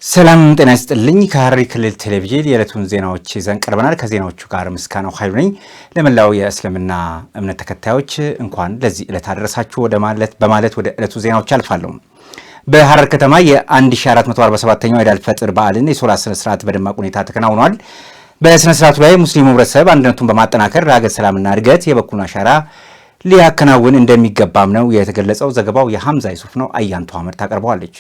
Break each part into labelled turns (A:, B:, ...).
A: ሰላም ጤና ይስጥልኝ። ከሐረሪ ክልል ቴሌቪዥን የዕለቱን ዜናዎች ይዘን ቀርበናል። ከዜናዎቹ ጋር ምስጋናው ኃይሉ ነኝ። ለመላው የእስልምና እምነት ተከታዮች እንኳን ለዚህ ዕለት አደረሳችሁ በማለት ወደ ዕለቱ ዜናዎች አልፋለሁ። በሐረር ከተማ የ1447ኛው ኢድ አል-ፈጥር በዓልን የሶላት ስነ ስርዓት በደማቅ ሁኔታ ተከናውኗል። በስነ ስርዓቱ ላይ ሙስሊሙ ህብረተሰብ አንድነቱን በማጠናከር ለሀገር ሰላምና እድገት የበኩሉን አሻራ ሊያከናውን እንደሚገባም ነው የተገለጸው። ዘገባው የሐምዛ ይሱፍ ነው። አያንቱ አህመድ ታቀርበዋለች።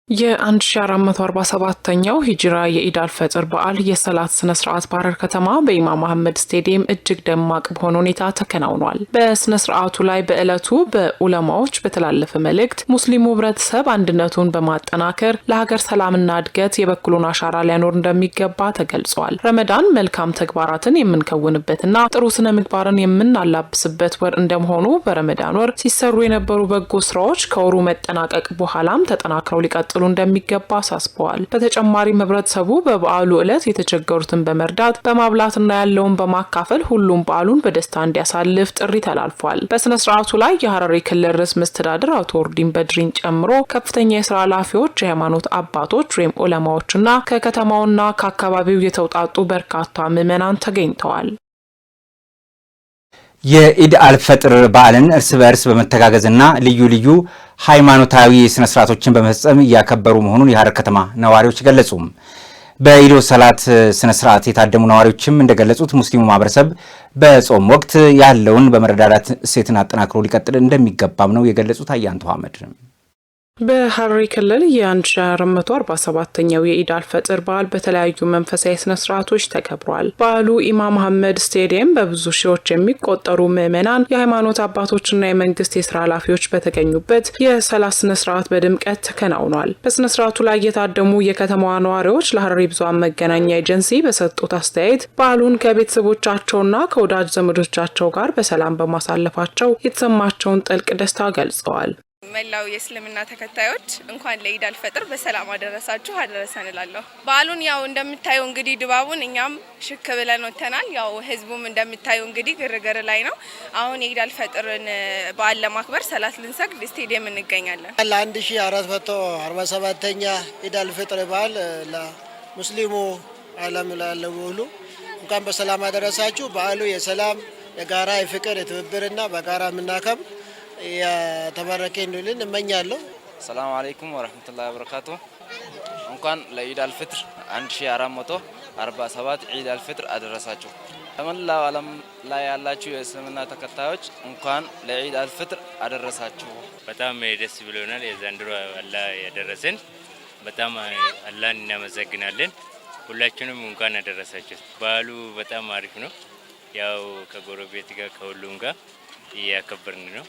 B: የ1447ኛው ሂጅራ የኢድ አል-ፈጥር በዓል የሰላት ስነ ስርዓት በሐረር ከተማ በኢማም መሐመድ ስቴዲየም እጅግ ደማቅ በሆነ ሁኔታ ተከናውኗል። በስነ ስርዓቱ ላይ በዕለቱ በኡለማዎች በተላለፈ መልእክት ሙስሊሙ ህብረተሰብ አንድነቱን በማጠናከር ለሀገር ሰላምና እድገት የበኩሉን አሻራ ሊያኖር እንደሚገባ ተገልጿል። ረመዳን መልካም ተግባራትን የምንከውንበትና ጥሩ ስነ ምግባርን የምናላብስበት ወር እንደመሆኑ በረመዳን ወር ሲሰሩ የነበሩ በጎ ስራዎች ከወሩ መጠናቀቅ በኋላም ተጠናክረው ሊቀጥሉ እንደሚገባ አሳስበዋል። በተጨማሪም ህብረተሰቡ በበዓሉ ዕለት የተቸገሩትን በመርዳት በማብላትና ያለውን በማካፈል ሁሉም በዓሉን በደስታ እንዲያሳልፍ ጥሪ ተላልፏል። በስነ ስርዓቱ ላይ የሐረሪ ክልል ርዕሰ መስተዳድር አቶ ኦርዲን በድሪን ጨምሮ ከፍተኛ የስራ ኃላፊዎች፣ የሃይማኖት አባቶች ወይም ዑለማዎችና ከከተማውና ከአካባቢው የተውጣጡ በርካታ ምዕመናን ተገኝተዋል።
A: የኢድ አል-ፈጥር በዓልን እርስ በእርስ በመተጋገዝና ልዩ ልዩ ሃይማኖታዊ ስነ ስርዓቶችን በመፈጸም እያከበሩ መሆኑን የሐረር ከተማ ነዋሪዎች ገለጹ። በኢድ ሰላት ስነ ስርዓት የታደሙ ነዋሪዎችም እንደገለጹት ሙስሊሙ ማህበረሰብ በጾም ወቅት ያለውን በመረዳዳት እሴትን አጠናክሮ ሊቀጥል እንደሚገባም ነው የገለጹት። አያንቱ አህመድ
B: በሐረሪ ክልል የ1447ኛው የኢድ አል-ፈጥር በዓል በተለያዩ መንፈሳዊ ስነ ስርዓቶች ተከብሯል። በዓሉ ኢማም መሐመድ ስቴዲየም በብዙ ሺዎች የሚቆጠሩ ምዕመናን፣ የሃይማኖት አባቶችና የመንግስት የስራ ኃላፊዎች በተገኙበት የሰላት ስነ ስርዓት በድምቀት ተከናውኗል። በስነ ስርዓቱ ላይ የታደሙ የከተማዋ ነዋሪዎች ለሐረሪ ብዙሃን መገናኛ ኤጀንሲ በሰጡት አስተያየት በዓሉን ከቤተሰቦቻቸውና ከወዳጅ ዘመዶቻቸው ጋር በሰላም በማሳለፋቸው የተሰማቸውን ጥልቅ ደስታ ገልጸዋል።
C: መላው የእስልምና ተከታዮች እንኳን ለኢድ አል-ፈጥር በሰላም አደረሳችሁ አደረሰን እላለሁ። በዓሉን ያው እንደምታዩ እንግዲህ ድባቡን እኛም ሽክ ብለን ወጥተናል። ያው ህዝቡም እንደምታዩ እንግዲህ ግርግር ላይ ነው። አሁን የኢድ አል-ፈጥርን በዓል ለማክበር ሰላት ልንሰግድ ስቴዲየም እንገኛለን።
D: ለ1447ኛ ኢድ አል-ፈጥር በዓል ለሙስሊሙ ዓለም ላለው ሁሉ እንኳን በሰላም አደረሳችሁ። በዓሉ የሰላም የጋራ የፍቅር የትብብርና በጋራ የምናከብር የተባረከ እንዲሆን እመኛለሁ።
E: ሰላም አለይኩም ወራህመቱላሂ ወበረካቱ። እንኳን ለኢድ አል-ፈጥር 1447 ኢድ አል-ፈጥር አደረሳችሁ። ለመላው ዓለም ላይ ያላችሁ የእስልምና ተከታዮች እንኳን ለኢድ አል-ፈጥር አደረሳችሁ።
F: በጣም ደስ ብሎናል። የዘንድሮ አላህ ያደረሰን በጣም አላህን እናመሰግናለን። ሁላችንም እንኳን አደረሳችሁ። በዓሉ በጣም አሪፍ ነው። ያው ከጎረቤት ጋር ከሁሉም ጋር እያከበርን ነው።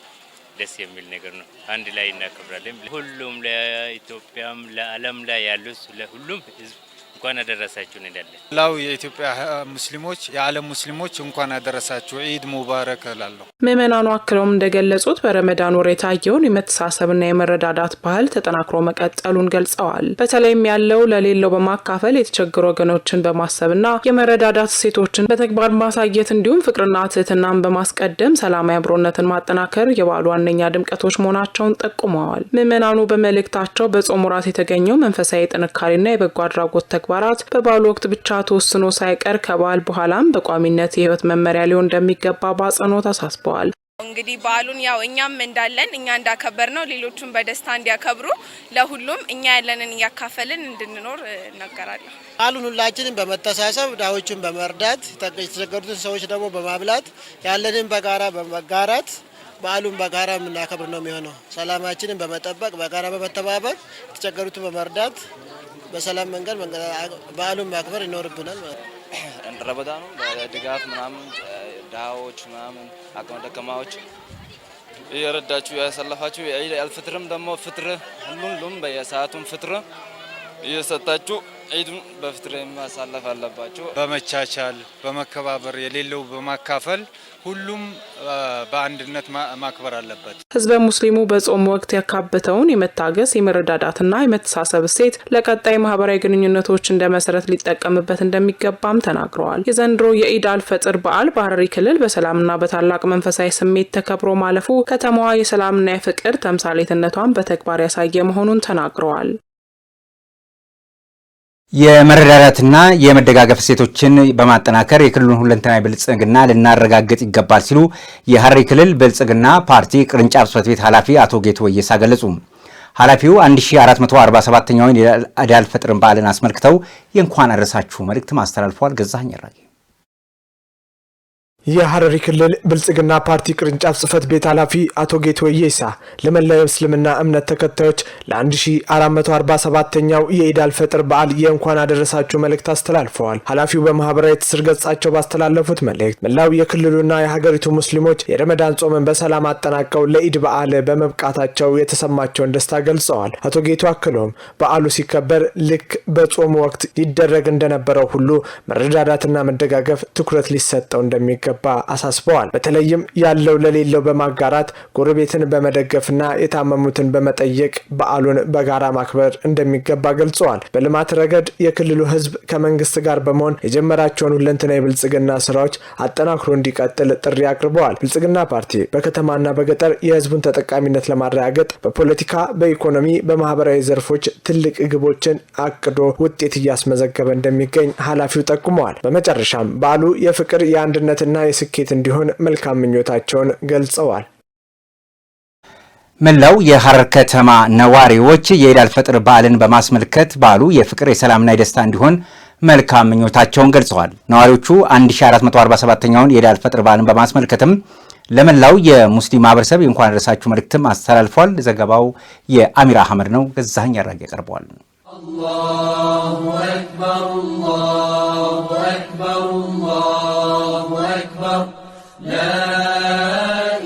F: ደስ የሚል ነገር ነው። አንድ ላይ እናከብራለን። ሁሉም ለኢትዮጵያም ለዓለም ላይ ያሉት ለሁሉም ህዝብ እንኳን አደረሳችሁ እንላለን። ላው
G: የኢትዮጵያ ሙስሊሞች የዓለም ሙስሊሞች እንኳን አደረሳችሁ ኢድ ሙባረክ እላለሁ።
B: ምዕመናኑ አክለውም እንደገለጹት በረመዳን ወር የታየውን የመተሳሰብና የመረዳዳት ባህል ተጠናክሮ መቀጠሉን ገልጸዋል። በተለይም ያለው ለሌለው በማካፈል የተቸገሩ ወገኖችን በማሰብና የመረዳዳት እሴቶችን በተግባር ማሳየት እንዲሁም ፍቅርና ትህትናን በማስቀደም ሰላማዊ አብሮነትን ማጠናከር የበዓሉ ዋነኛ ድምቀቶች መሆናቸውን ጠቁመዋል። ምዕመናኑ በመልእክታቸው በጾም ወራት የተገኘው መንፈሳዊ ጥንካሬና የበጎ አድራጎት ተግባራት በበዓሉ ወቅት ብቻ ተወስኖ ሳይቀር ከበዓል በኋላም በቋሚነት የህይወት መመሪያ ሊሆን እንደሚገባ በአጽንኦት አሳስበዋል።
C: እንግዲህ በዓሉን ያው እኛም እንዳለን እኛ እንዳከበር ነው ሌሎቹም በደስታ እንዲያከብሩ ለሁሉም እኛ ያለንን እያካፈልን እንድንኖር እናገራለን።
D: በዓሉን ሁላችንም በመተሳሰብ ድሆችን በመርዳት የተቸገሩትን ሰዎች ደግሞ በማብላት ያለንን በጋራ በመጋራት በዓሉን በጋራ የምናከብር ነው የሚሆነው። ሰላማችንን በመጠበቅ በጋራ በመተባበር የተቸገሩትን በመርዳት በሰላም መንገድ በዓሉን ማክበር ይኖርብናል።
E: ረመዳኑ በድጋፍ ምናምን ድሃዎች ምናምን አቅመ ደካማዎች እየረዳችሁ ያሳለፋችሁ የኢድ አል-ፈጥርም ደግሞ ፍጥር ሁሉም በየሰዓቱም ፍጥር እየሰጣችሁ ኢድን በፍጥር ማሳለፍ አለባችሁ።
G: በመቻቻል በመከባበር የሌለው በማካፈል ሁሉም በአንድነት ማክበር አለበት።
B: ህዝበ ሙስሊሙ በጾም ወቅት ያካበተውን የመታገስ የመረዳዳትና የመተሳሰብ እሴት ለቀጣይ ማህበራዊ ግንኙነቶች እንደ መሰረት ሊጠቀምበት እንደሚገባም ተናግረዋል። የዘንድሮ የኢድ አል-ፈጥር በዓል በሐረሪ ክልል በሰላምና በታላቅ መንፈሳዊ ስሜት ተከብሮ ማለፉ ከተማዋ የሰላምና የፍቅር ተምሳሌትነቷን በተግባር ያሳየ መሆኑን ተናግረዋል።
A: የመረዳዳትና የመደጋገፍ እሴቶችን በማጠናከር የክልሉን ሁለንተናዊ ብልጽግና ልናረጋግጥ ይገባል ሲሉ የሐረሪ ክልል ብልጽግና ፓርቲ ቅርንጫፍ ጽሕፈት ቤት ኃላፊ አቶ ጌቱ ወየሳ ገለጹ። ኃላፊው 1447ኛውን የኢድ አል-ፈጥር በዓልን አስመልክተው የእንኳን አደረሳችሁ መልእክት ማስተላልፈዋል። ገዛኸኝ አራጌ
H: የሐረሪ ክልል ብልጽግና ፓርቲ ቅርንጫፍ ጽሕፈት ቤት ኃላፊ አቶ ጌቱ ወየሳ ለመላው እስልምና እምነት ተከታዮች ለ1447ኛው የኢድ አል-ፈጥር በዓል የእንኳን አደረሳችሁ መልእክት አስተላልፈዋል። ኃላፊው በማህበራዊ ትስስር ገጻቸው ባስተላለፉት መልእክት መላው የክልሉና የሀገሪቱ ሙስሊሞች የረመዳን ጾምን በሰላም አጠናቀው ለኢድ በዓል በመብቃታቸው የተሰማቸውን ደስታ ገልጸዋል። አቶ ጌቱ አክለውም በዓሉ ሲከበር ልክ በጾሙ ወቅት ይደረግ እንደነበረው ሁሉ መረዳዳትና መደጋገፍ ትኩረት ሊሰጠው እንደሚገባ አሳስበዋል። በተለይም ያለው ለሌለው በማጋራት ጎረቤትን በመደገፍና የታመሙትን በመጠየቅ በዓሉን በጋራ ማክበር እንደሚገባ ገልጸዋል። በልማት ረገድ የክልሉ ሕዝብ ከመንግስት ጋር በመሆን የጀመራቸውን ሁለንተናዊ የብልጽግና ስራዎች አጠናክሮ እንዲቀጥል ጥሪ አቅርበዋል። ብልጽግና ፓርቲ በከተማና በገጠር የሕዝቡን ተጠቃሚነት ለማረጋገጥ በፖለቲካ፣ በኢኮኖሚ፣ በማህበራዊ ዘርፎች ትልቅ ግቦችን አቅዶ ውጤት እያስመዘገበ እንደሚገኝ ኃላፊው ጠቁመዋል። በመጨረሻም በዓሉ የፍቅር የአንድነትና የስኬት እንዲሆን መልካም ምኞታቸውን ገልጸዋል።
A: መላው የሐረር ከተማ ነዋሪዎች የኢድ አል-ፈጥር በዓልን በማስመልከት በዓሉ የፍቅር የሰላምና የደስታ እንዲሆን መልካም ምኞታቸውን ገልጸዋል። ነዋሪዎቹ 1447ኛውን የኢድ አል-ፈጥር በዓልን በማስመልከትም ለመላው የሙስሊም ማህበረሰብ የእንኳን አደረሳችሁ መልእክትም አስተላልፏል። ዘገባው የአሚር አህመድ ነው። ገዛኸኝ አራጌ ያቀርበዋል። አላሁ አክበር አላሁ አክበር አላሁ አክበር ላ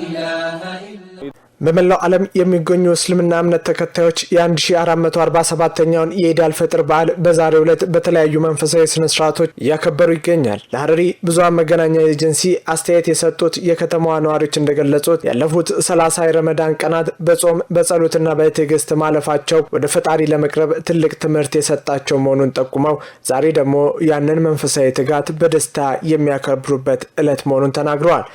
A: ኢላሃ ኢላ
H: በመላው ዓለም የሚገኙ እስልምና እምነት ተከታዮች የ1447ኛውን የኢድ አል-ፈጥር በዓል በዛሬው ዕለት በተለያዩ መንፈሳዊ ስነ ስርዓቶች እያከበሩ ይገኛል። ለሐረሪ ብዙሃን መገናኛ ኤጀንሲ አስተያየት የሰጡት የከተማዋ ነዋሪዎች እንደገለጹት ያለፉት 30 የረመዳን ቀናት በጾም በጸሎትና በትዕግስት ማለፋቸው ወደ ፈጣሪ ለመቅረብ ትልቅ ትምህርት የሰጣቸው መሆኑን ጠቁመው ዛሬ ደግሞ ያንን መንፈሳዊ ትጋት በደስታ የሚያከብሩበት ዕለት መሆኑን ተናግረዋል።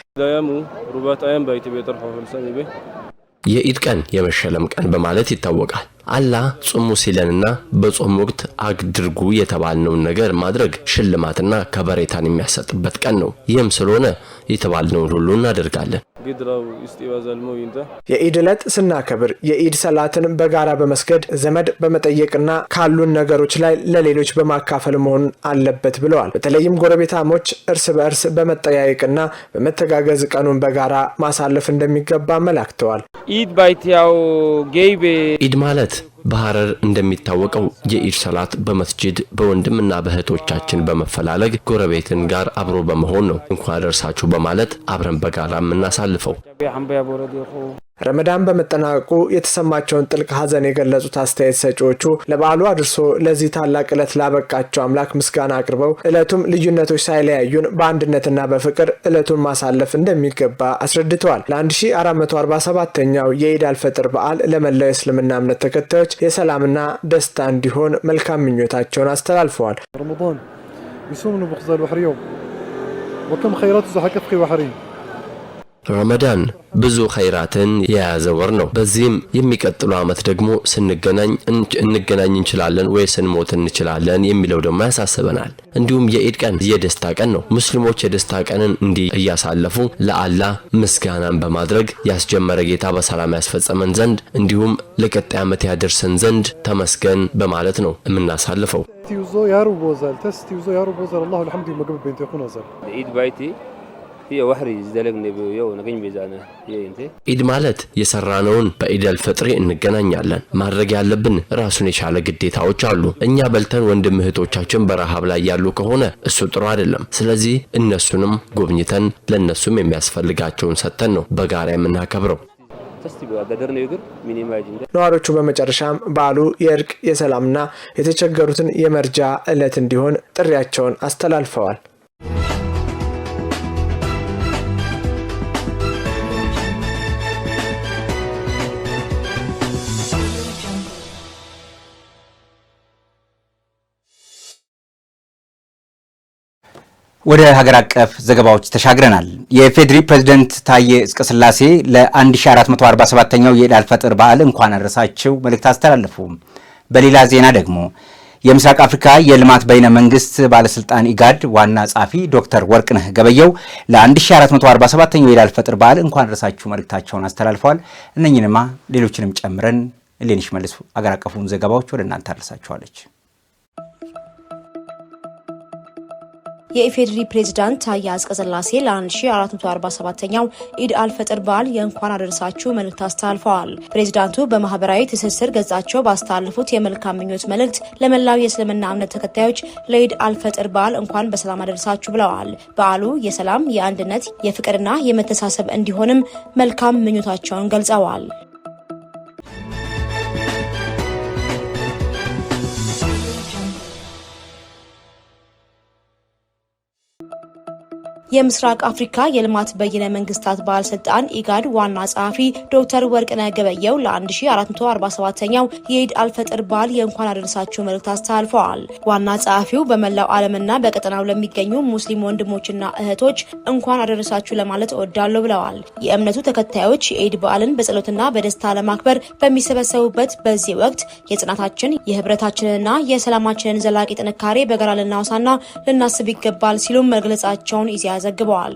I: የኢድ ቀን የመሸለም ቀን በማለት ይታወቃል። አላህ ጾሙ ሲለንና በጾም ወቅት አድርጉ የተባልነውን ነገር ማድረግ ሽልማትና ከበሬታን የሚያሰጥበት ቀን ነው። ይህም ስለሆነ የተባልነውን ሁሉ እናደርጋለን።
H: የኢድ ዕለት ስናከብር የኢድ ሰላትን በጋራ በመስገድ ዘመድ በመጠየቅና ካሉን ነገሮች ላይ ለሌሎች በማካፈል መሆን አለበት ብለዋል። በተለይም ጎረቤታሞች እርስ በእርስ በመጠያየቅና በመተጋገዝ ቀኑን በጋራ ማሳለፍ እንደሚገባ አመላክተዋል።
I: ኢድ ባይቲያው ጌይቤ ኢድ ማለት በሐረር እንደሚታወቀው የኢድ ሰላት በመስጂድ በወንድምና በእህቶቻችን በመፈላለግ ጎረቤትን ጋር አብሮ በመሆን ነው። እንኳን አደረሳችሁ በማለት አብረን በጋራ የምናሳልፈው።
H: ረመዳን በመጠናቀቁ የተሰማቸውን ጥልቅ ሐዘን የገለጹት አስተያየት ሰጪዎቹ ለበዓሉ አድርሶ ለዚህ ታላቅ ዕለት ላበቃቸው አምላክ ምስጋና አቅርበው ዕለቱም ልዩነቶች ሳይለያዩን በአንድነትና በፍቅር ዕለቱን ማሳለፍ እንደሚገባ አስረድተዋል። ለ1447ኛው የኢድ አል-ፈጥር በዓል ለመላው የእስልምና እምነት ተከታዮች የሰላምና ደስታ እንዲሆን መልካም ምኞታቸውን አስተላልፈዋል።
J: ረመዳን ይሱምኑ በኸዛል ወህሪዮ ወከም ኸይራቱ ዘሐቀፍኺ ወህሪን
I: ረመዳን ብዙ ኸይራትን የያዘ ወር ነው። በዚህም የሚቀጥለው ዓመት ደግሞ ስንገናኝ እንችላለን ወይ ስንሞት እንችላለን የሚለው ደግሞ ያሳስበናል። እንዲሁም የኢድ ቀን የደስታ ቀን ነው። ሙስሊሞች የደስታ ቀንን እንዲህ እያሳለፉ ለአላህ ምስጋናን በማድረግ ያስጀመረ ጌታ በሰላም ያስፈጸመን ዘንድ እንዲሁም ለቀጣይ ዓመት ያደርሰን ዘንድ ተመስገን በማለት ነው የምናሳልፈው።
J: ተስቲውዞ ያሩቦዛል ተስቲውዞ ያሩቦዛል አላሁ الحمد ወገብ በእንተ ይኹናዛል
I: ኢድ ባይቲ ኢድ ማለት የሰራነውን በኢድ አል-ፈጥር እንገናኛለን። ማድረግ ያለብን ራሱን የቻለ ግዴታዎች አሉ። እኛ በልተን ወንድም እህቶቻችን በረሃብ ላይ ያሉ ከሆነ እሱ ጥሩ አይደለም። ስለዚህ እነሱንም ጎብኝተን ለነሱም የሚያስፈልጋቸውን ሰጥተን ነው በጋራ የምናከብረው።
H: ነዋሪዎቹ በመጨረሻም በዓሉ የእርቅ የሰላምና የተቸገሩትን የመርጃ ዕለት እንዲሆን ጥሪያቸውን አስተላልፈዋል።
A: ወደ ሀገር አቀፍ ዘገባዎች ተሻግረናል። የፌዴሪ ፕሬዝዳንት ታዬ አጽቀሥላሴ ለ1447ኛው የኢድ አል-ፈጥር በዓል እንኳን አደረሳችሁ መልእክት አስተላለፉ። በሌላ ዜና ደግሞ የምስራቅ አፍሪካ የልማት በይነ መንግስት ባለስልጣን ኢጋድ ዋና ጸሐፊ ዶክተር ወርቅነህ ገበየው ለ1447ኛው የኢድ አልፈጥር በዓል እንኳን አደረሳችሁ መልእክታቸውን አስተላልፈዋል። እነኝንማ ሌሎችንም ጨምረን ሌኒሽ መልሱ አገር አቀፉን ዘገባዎች ወደ እናንተ አደረሳችኋለች።
K: የኢፌዴሪ ፕሬዝዳንት ታዬ አጽቀሥላሴ ለ1447ኛው ኢድ አልፈጥር በዓል የእንኳን አደረሳችሁ መልእክት አስተላልፈዋል። ፕሬዝዳንቱ በማህበራዊ ትስስር ገጻቸው ባስተላለፉት የመልካም ምኞት መልእክት ለመላው የእስልምና እምነት ተከታዮች ለኢድ አልፈጥር በዓል እንኳን በሰላም አደረሳችሁ ብለዋል። በዓሉ የሰላም፣ የአንድነት፣ የፍቅርና የመተሳሰብ እንዲሆንም መልካም ምኞታቸውን ገልጸዋል። የምስራቅ አፍሪካ የልማት በይነ መንግስታት ባለስልጣን ኢጋድ ዋና ጸሐፊ ዶክተር ወርቅነህ ገበየው ለ1447ኛው የኢድ አልፈጥር በዓል የእንኳን አደረሳችሁ መልእክት አስተላልፈዋል። ዋና ጸሐፊው በመላው ዓለምና በቀጠናው ለሚገኙ ሙስሊም ወንድሞችና እህቶች እንኳን አደረሳችሁ ለማለት እወዳለሁ ብለዋል። የእምነቱ ተከታዮች የኢድ በዓልን በጸሎትና በደስታ ለማክበር በሚሰበሰቡበት በዚህ ወቅት የጽናታችን የህብረታችንንና የሰላማችንን ዘላቂ ጥንካሬ በጋራ ልናወሳና ልናስብ ይገባል ሲሉም መግለጻቸውን ይዚያ ዘግበዋል።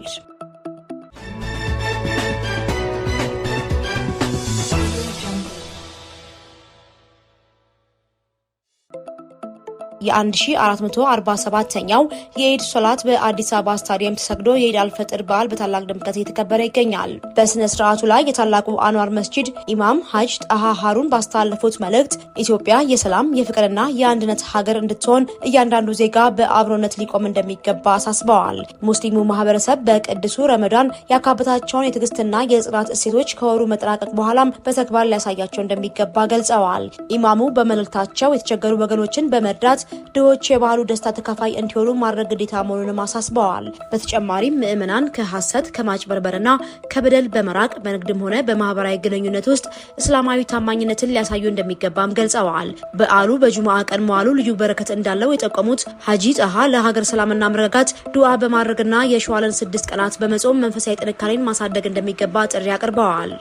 K: የ1447ኛው የኢድ ሶላት በአዲስ አበባ ስታዲየም ተሰግዶ የኢድ አልፈጥር በዓል በታላቅ ድምቀት እየተከበረ ይገኛል። በስነ ስርዓቱ ላይ የታላቁ አንዋር መስጂድ ኢማም ሀጅ ጣሃ ሀሩን ባስተላለፉት መልእክት ኢትዮጵያ የሰላም የፍቅርና የአንድነት ሀገር እንድትሆን እያንዳንዱ ዜጋ በአብሮነት ሊቆም እንደሚገባ አሳስበዋል። ሙስሊሙ ማህበረሰብ በቅዱሱ ረመዳን ያካበታቸውን የትዕግስትና የጽናት እሴቶች ከወሩ መጠናቀቅ በኋላም በተግባር ሊያሳያቸው እንደሚገባ ገልጸዋል። ኢማሙ በመልእክታቸው የተቸገሩ ወገኖችን በመርዳት ድሆች የባህሉ ደስታ ተካፋይ እንዲሆኑ ማድረግ ግዴታ መሆኑንም አሳስበዋል። በተጨማሪም ምዕመናን ከሐሰት ከማጭበርበርና ከበደል በመራቅ በንግድም ሆነ በማህበራዊ ግንኙነት ውስጥ እስላማዊ ታማኝነትን ሊያሳዩ እንደሚገባም ገልጸዋል። በዓሉ በጁሙአ ቀን መዋሉ ልዩ በረከት እንዳለው የጠቆሙት ሀጂ ጣሃ ለሀገር ሰላምና መረጋጋት ዱዓ በማድረግና የሸዋለን 6 ቀናት በመጾም መንፈሳዊ ጥንካሬን ማሳደግ እንደሚገባ ጥሪ አቅርበዋል።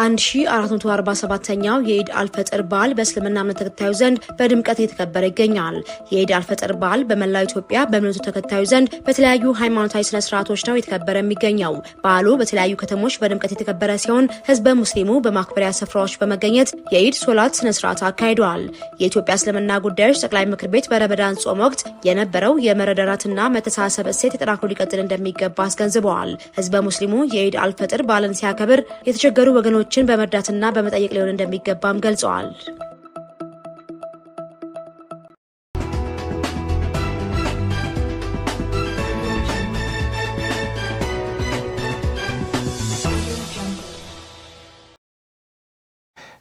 K: 1447ኛው የኢድ አልፈጥር በዓል በእስልምና እምነት ተከታዮች ዘንድ በድምቀት እየተከበረ ይገኛል። የኢድ አልፈጥር በዓል በመላው ኢትዮጵያ በእምነቱ ተከታዮች ዘንድ በተለያዩ ሃይማኖታዊ ስነ ስርዓቶች ነው የተከበረ የሚገኘው። በዓሉ በተለያዩ ከተሞች በድምቀት የተከበረ ሲሆን ህዝበ ሙስሊሙ በማክበሪያ ስፍራዎች በመገኘት የኢድ ሶላት ስነ ስርዓት አካሂዷል። የኢትዮጵያ እስልምና ጉዳዮች ጠቅላይ ምክር ቤት በረመዳን ጾም ወቅት የነበረው የመረዳዳትና መተሳሰብ እሴት ተጠናክሮ ሊቀጥል እንደሚገባ አስገንዝበዋል። ህዝበ ሙስሊሙ የኢድ አልፈጥር በዓልን ሲያከብር የተቸገሩ ወገኖችን በመርዳትና በመጠየቅ ሊሆን እንደሚገባም ገልጸዋል።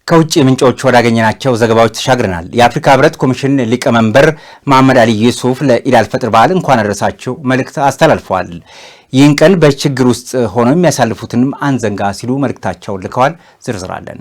A: ከውጭ ምንጮች ወዳገኘናቸው ዘገባዎች ተሻግረናል። የአፍሪካ ህብረት ኮሚሽን ሊቀመንበር መሐመድ አሊ ዩሱፍ ለኢድ አልፈጥር በዓል እንኳን አደረሳችሁ መልእክት አስተላልፈዋል። ይህን ቀን በችግር ውስጥ ሆነው የሚያሳልፉትንም አንዘንጋ ሲሉ መልእክታቸውን ልከዋል። ዝርዝር አለን።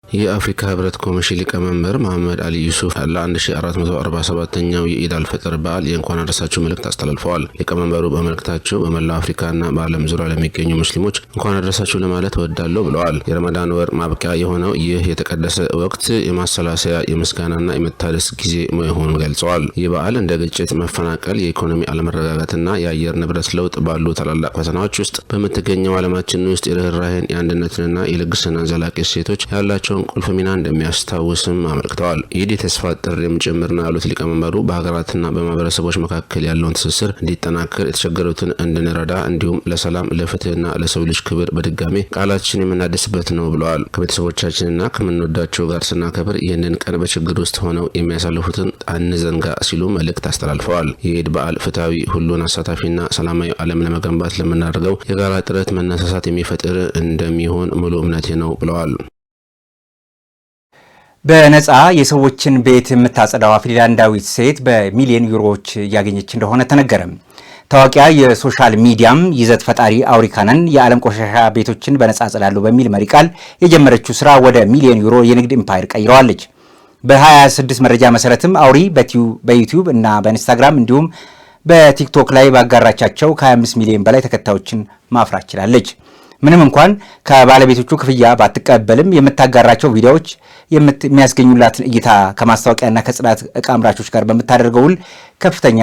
L: የአፍሪካ ህብረት ኮሚሽን ሊቀመንበር መሐመድ አሊ ዩሱፍ ለ1447ኛው የኢድ አልፈጥር በዓል የእንኳን አደረሳችሁ መልእክት አስተላልፈዋል። ሊቀመንበሩ በመልእክታቸው በመላው አፍሪካና በዓለም ዙሪያ ለሚገኙ ሙስሊሞች እንኳን አደረሳችሁ ለማለት እወዳለሁ ብለዋል። የረመዳን ወር ማብቂያ የሆነው ይህ የተቀደሰ ወቅት የማሰላሰያ የምስጋናና የመታደስ ጊዜ መሆኑን ገልጸዋል። ይህ በዓል እንደ ግጭት፣ መፈናቀል፣ የኢኮኖሚ አለመረጋጋትና የአየር ንብረት ለውጥ ባሉ ታላላቅ ፈተናዎች ውስጥ በምትገኘው ዓለማችን ውስጥ የርህራሄን የአንድነትንና የልግስናን ዘላቂ እሴቶች ያላቸውን ቁልፍ ሚና እንደሚያስታውስም አመልክተዋል። ኢድ የተስፋ ጥሪም ጭምር ነው ያሉት ሊቀመንበሩ በሀገራትና በማህበረሰቦች መካከል ያለውን ትስስር እንዲጠናከር፣ የተቸገሩትን እንድንረዳ እንዲሁም ለሰላም ለፍትህና ለሰው ልጅ ክብር በድጋሜ ቃላችን የምናድስበት ነው ብለዋል። ከቤተሰቦቻችንና ከምንወዳቸው ጋር ስናከብር ይህንን ቀን በችግር ውስጥ ሆነው የሚያሳልፉትን አንዘንጋ ሲሉ መልእክት አስተላልፈዋል። የኢድ በዓል ፍትሃዊ፣ ሁሉን አሳታፊና ሰላማዊ ዓለም ለመገንባት ለምናደርገው የጋራ ጥረት መነሳሳት የሚፈጥር እንደሚሆን ሙሉ እምነቴ ነው ብለዋል።
A: በነፃ የሰዎችን ቤት የምታጸዳው ፊንላንዳዊት ሴት በሚሊዮን ዩሮዎች እያገኘች እንደሆነ ተነገረ። ታዋቂያ የሶሻል ሚዲያም ይዘት ፈጣሪ አውሪ ካነን የዓለም ቆሻሻ ቤቶችን በነፃ አጸዳለሁ በሚል መሪ ቃል የጀመረችው ስራ ወደ ሚሊዮን ዩሮ የንግድ ኢምፓየር ቀይረዋለች። በ2026 መረጃ መሰረትም አውሪ በዩቲዩብ እና በኢንስታግራም እንዲሁም በቲክቶክ ላይ ባጋራቻቸው ከ25 ሚሊዮን በላይ ተከታዮችን ማፍራት ችላለች። ምንም እንኳን ከባለቤቶቹ ክፍያ ባትቀበልም የምታጋራቸው ቪዲዮዎች የሚያስገኙላትን እይታ ከማስታወቂያና ከጽዳት ዕቃ አምራቾች ጋር በምታደርገው ውል ከፍተኛ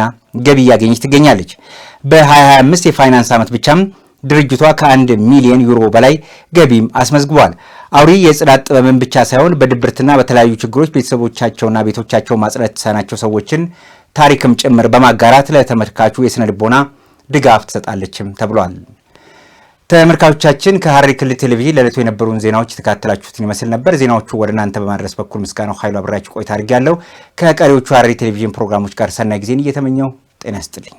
A: ገቢ እያገኘች ትገኛለች። በ2025 የፋይናንስ ዓመት ብቻም ድርጅቷ ከ1 ሚሊዮን ዩሮ በላይ ገቢም አስመዝግቧል። አውሪ የጽዳት ጥበብን ብቻ ሳይሆን በድብርትና በተለያዩ ችግሮች ቤተሰቦቻቸውና ቤቶቻቸው ማጽዳት የተሳናቸው ሰዎችን ታሪክም ጭምር በማጋራት ለተመልካቹ የስነ ልቦና ድጋፍ ትሰጣለችም ተብሏል። ተመልካቾቻችን ከሐረሪ ክልል ቴሌቪዥን ለዕለቱ የነበሩን ዜናዎች የተከታተላችሁትን ይመስል ነበር። ዜናዎቹ ወደ እናንተ በማድረስ በኩል ምስጋናው ኃይሉ አብራችሁ ቆይታ አድርጌያለሁ። ከቀሪዎቹ ሐረሪ ቴሌቪዥን ፕሮግራሞች ጋር ሰናይ ጊዜን እየተመኘው ጤና ይስጥልኝ።